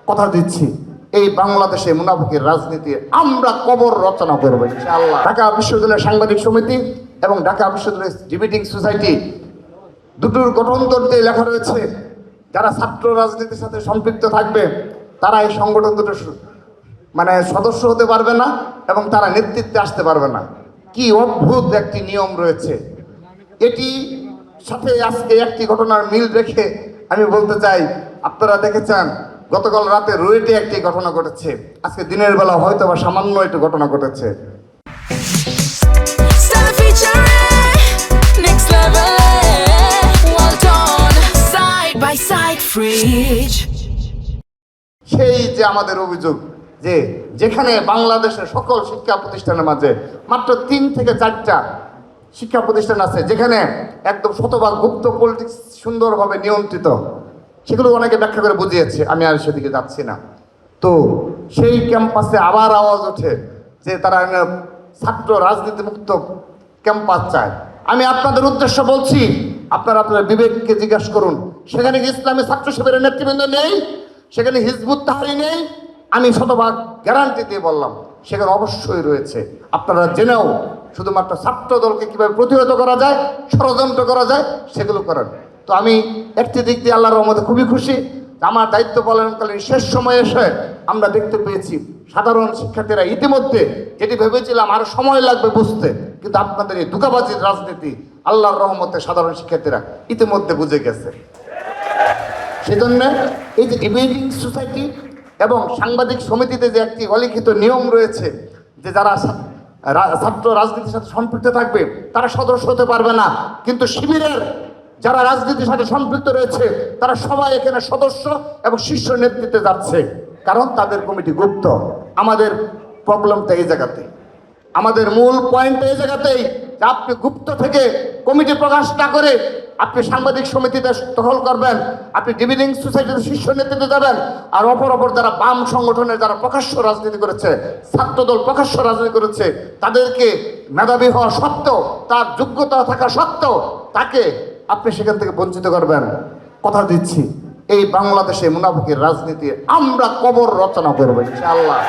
কথা দিচ্ছি এই বাংলাদেশে মুনাফিকের রাজনীতি আমরা কবর রচনা করবো ইনশাআল্লাহ। ঢাকা বিশ্ববিদ্যালয়ের সাংবাদিক সমিতি এবং ঢাকা বিশ্ববিদ্যালয়ের ডিবেটিং সোসাইটি দুটোর গঠনতন্ত্রে লেখা রয়েছে যারা ছাত্র রাজনীতির সাথে সম্পৃক্ত থাকবে তারা এই সংগঠন দুটো সদস্য হতে পারবে না এবং তারা নেতৃত্বে আসতে পারবে না। কি অদ্ভুত একটি নিয়ম রয়েছে। এটি সাথে আজকে একটি ঘটনার মিল রেখে আমি বলতে চাই, আপনারা দেখেছেন গতকাল রাতে রুয়েটে একটি ঘটনা ঘটেছে, আজকে দিনের বেলা হয়তো বা সামান্য একটু ঘটনা ঘটেছে। সেই যে আমাদের অভিযোগ যে যেখানে বাংলাদেশের সকল শিক্ষা প্রতিষ্ঠানের মাঝে মাত্র 3 থেকে 4টা শিক্ষা প্রতিষ্ঠান আছে যেখানে একদম শতভাগ গুপ্ত পলিটিক্স সুন্দরভাবে নিয়ন্ত্রিত, সেগুলো অনেকে ব্যাখ্যা করে বুঝিয়েছে, আমি আর সেদিকে যাচ্ছি না। তো সেই ক্যাম্পাসে আবার আওয়াজ ওঠে যে তারা ছাত্র রাজনীতি মুক্ত ক্যাম্পাস চায়। আমি আপনাদের উদ্দেশ্য বলছি, আপনারা আপনাদের বিবেককে জিজ্ঞাসা করুন, সেখানে কি ইসলামী ছাত্র শিবিরের নেতৃবৃন্দ নেই? সেখানে হিজবুত তাহরির নেই? আমি শতভাগ গ্যারান্টি দিয়ে বললাম সেখানে অবশ্যই রয়েছে। আপনারা জেনেও শুধুমাত্র ছাত্র দলকে কীভাবে প্রতিহত করা যায়, ষড়যন্ত্র করা যায়, সেগুলো করেন। তো আমি একটি দিক দিয়ে আল্লাহর রহমতে খুবই খুশি, আমার দায়িত্ব পালনকালীন শেষ সময়ে এসে আমরা দেখতে পেয়েছি সাধারণ শিক্ষার্থীরা ইতিমধ্যে যেটি ভেবেছিলাম আরও সময় লাগবে বুঝতে, কিন্তু আপনাদের এই ধোঁকাবাজির রাজনীতি আল্লাহর রহমতে সাধারণ শিক্ষার্থীরা ইতিমধ্যে বুঝে গেছে। সেজন্য এই যে ডিবেটিং সোসাইটি এবং সাংবাদিক সমিতিতে যে একটি অলিখিত নিয়ম রয়েছে যে যারা ছাত্র রাজনীতির সাথে সম্পৃক্ত থাকবে তারা সদস্য হতে পারবে না, কিন্তু শিবিরের যারা রাজনীতির সাথে সম্পৃক্ত রয়েছে তারা সবাই এখানে সদস্য এবং শীর্ষ নেতৃত্বে যাচ্ছে, কারণ তাদের কমিটি গুপ্ত। আমাদের প্রবলেমটা এই জায়গাতে, আমাদের মূল পয়েন্টটা এই জায়গাতেই যে আপনি গুপ্ত থেকে কমিটি প্রকাশ না করে আপনি সাংবাদিক সমিতিতে দখল করবেন, আপনি ডিবেটিং সোসাইটিতে শীর্ষ নেতৃত্বে যাবেন, আর অপর যারা বাম সংগঠনের যারা প্রকাশ্য রাজনীতি করেছে, ছাত্রদল প্রকাশ্য রাজনীতি করেছে, তাদেরকে মেধাবী হওয়া সত্ত্বেও, তার যোগ্যতা থাকা সত্ত্বেও তাকে আপনি সেখান থেকে বঞ্চিত করবেন। কথা দিচ্ছি এই বাংলাদেশে মুনাফিকের রাজনীতি আমরা কবর রচনা করবো ইনশাআল্লাহ।